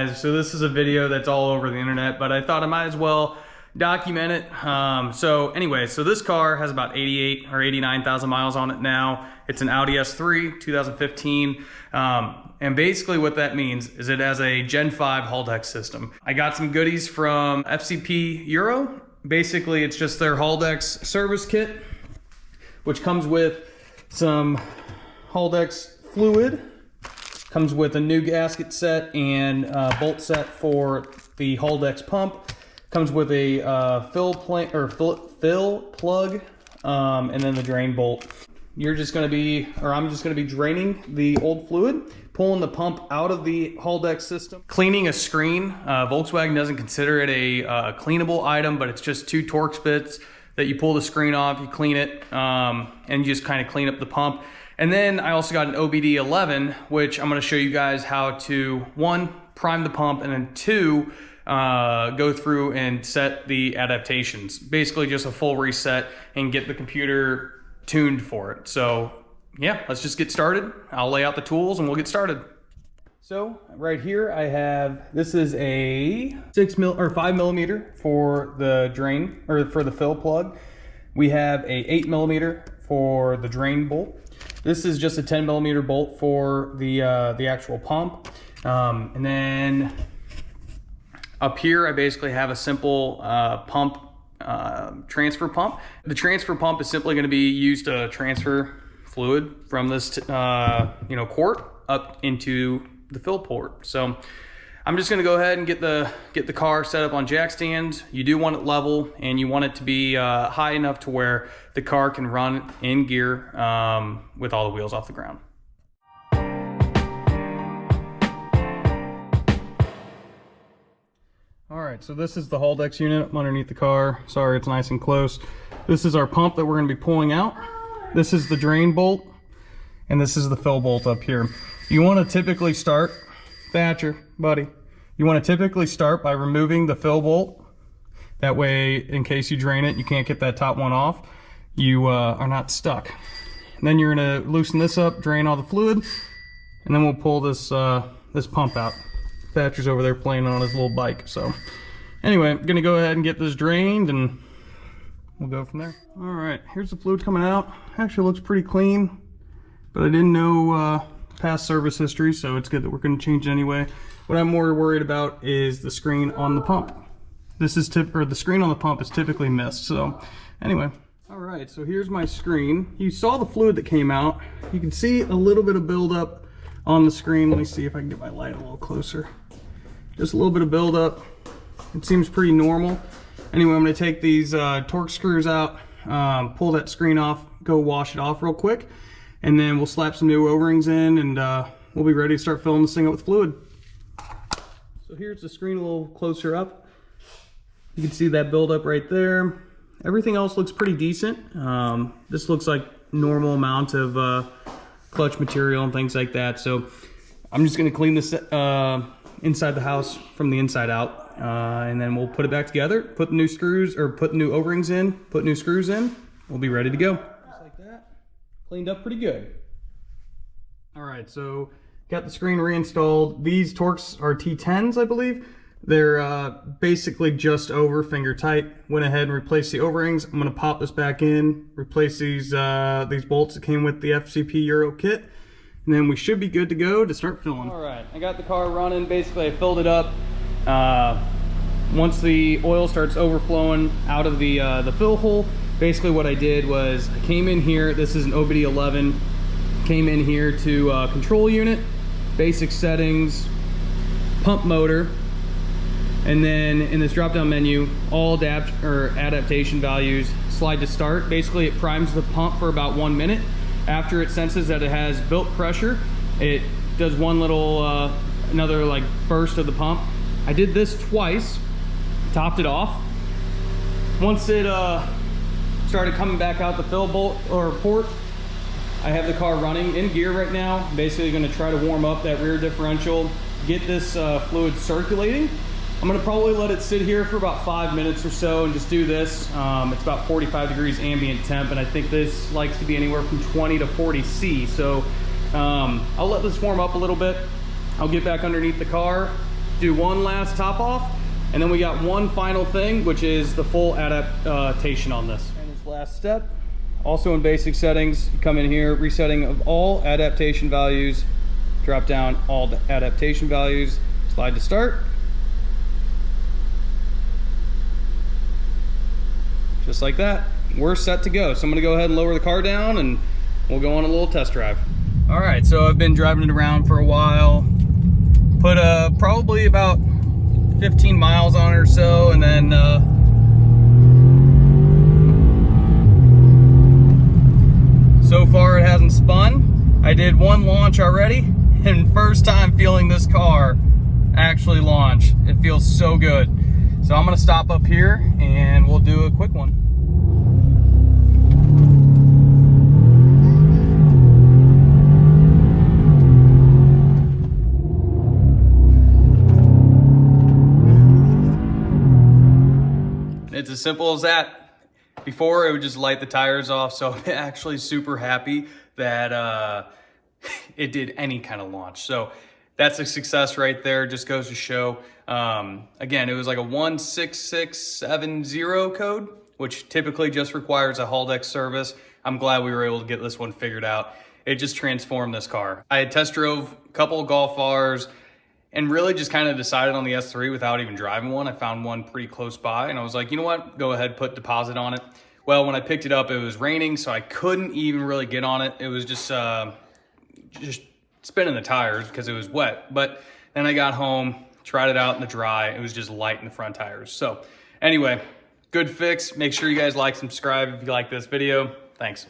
guys. So this is a video that's all over the internet, but I thought I might as well document it. So anyway, so this car has about 88 or 89,000 miles on it now. It's an Audi S3 2015. And basically what that means is it has a Gen 5 Haldex system. I got some goodies from FCP Euro. Basically it's just their Haldex service kit, which comes with some Haldex fluid, comes with a new gasket set and bolt set for the Haldex pump, comes with a fill plug, and then the drain bolt. I'm just gonna be draining the old fluid, pulling the pump out of the Haldex system, cleaning a screen. Volkswagen doesn't consider it a cleanable item, but it's just 2 Torx bits that you pull the screen off, you clean it, and you just kind of clean up the pump. And then I also got an OBDEleven, which I'm gonna show you guys how to, 1, prime the pump, and then 2, go through and set the adaptations. Basically just a full reset and get the computer tuned for it. So yeah, let's just get started. I'll lay out the tools and we'll get started. So right here I have, this is a 5 millimeter for the drain, or for the fill plug. We have a 8 millimeter for the drain bolt. This is just a 10 millimeter bolt for the actual pump. And then up here I basically have a simple transfer pump. The transfer pump is simply going to be used to transfer fluid from this quart up into the fill port. So I'm just going to go ahead and get the car set up on jack stands. You do want it level, and you want it to be high enough to where the car can run in gear with all the wheels off the ground. All right, so this is the Haldex unit underneath the car. Sorry, it's nice and close. This is our pump that we're going to be pulling out. This is the drain bolt, and this is the fill bolt up here. You want to typically start, Thatcher, buddy, you want to typically start by removing the fill bolt. That way, in case you drain it, you can't get that top one off. You are not stuck. And then you're going to loosen this up, drain all the fluid, and then we'll pull this this pump out. Thatcher's over there playing on his little bike. So anyway, I'm gonna go ahead and get this drained and we'll go from there. All right, here's the fluid coming out. Actually looks pretty clean, but I didn't know past service history, so it's good that we're gonna change it anyway. What I'm more worried about is the screen on the pump. The screen on the pump is typically missed. So anyway, all right, so here's my screen. You saw the fluid that came out. You can see a little bit of buildup on the screen. Let me see if I can get my light a little closer. Just a little bit of buildup. It seems pretty normal. Anyway, I'm going to take these Torx screws out, pull that screen off, go wash it off real quick, and then we'll slap some new O-rings in, and we'll be ready to start filling this thing up with fluid. So here's the screen a little closer up. You can see that buildup right there. Everything else looks pretty decent. This looks like normal amount of clutch material and things like that. So I'm just going to clean this inside the house from the inside out, and then we'll put it back together, put the new screws, or put new O-rings in, put new screws in. We'll be ready to go. Just like that. Cleaned up pretty good. All right, so got the screen reinstalled. These Torx are T10s, I believe. They're basically just over finger tight. Went ahead and replaced the O-rings. I'm gonna pop this back in, replace these bolts that came with the FCP Euro kit, and then we should be good to go to start filling. All right, I got the car running. Basically, I filled it up. Once the oil starts overflowing out of the fill hole, basically what I did was I came in here. This is an OBDEleven. Came in here to control unit, basic settings, pump motor. And then in this drop down menu, all adaptation values, slide to start. Basically it primes the pump for about 1 minute. After it senses that it has built pressure, it does one little, another like burst of the pump. I did this twice, topped it off. Once it started coming back out the fill bolt or port, I have the car running in gear right now. Basically gonna try to warm up that rear differential, get this fluid circulating. I'm gonna probably let it sit here for about 5 minutes or so and just do this. It's about 45 degrees ambient temp, and I think this likes to be anywhere from 20 to 40 C. So I'll let this warm up a little bit. I'll get back underneath the car, do one last top off, and then we got one final thing, which is the full adaptation on this. And this last step, also in basic settings, you come in here, resetting of all adaptation values, drop down all the adaptation values, slide to start. Just like that, we're set to go. So I'm gonna go ahead and lower the car down and we'll go on a little test drive. All right, so I've been driving it around for a while. Put probably about 15 miles on it or so, and then so far it hasn't spun. I did one launch already, and first time feeling this car actually launch. It feels so good. So I'm gonna stop up here and we'll do a quick one. It's as simple as that. Before it would just light the tires off, so I'm actually super happy that it did any kind of launch. So that's a success right there. Just goes to show. Again, it was like a 16670 code, which typically just requires a Haldex service. I'm glad we were able to get this one figured out. It just transformed this car. I had test drove a couple of Golf Rs and really just kind of decided on the S3 without even driving one. I found one pretty close by and I was like, you know what, go ahead, put deposit on it. Well, when I picked it up, it was raining, so I couldn't even really get on it. It was just spinning the tires because it was wet. But then I got home, tried it out in the dry. It was just light in the front tires. So anyway, good fix. Make sure you guys like, subscribe if you like this video. Thanks.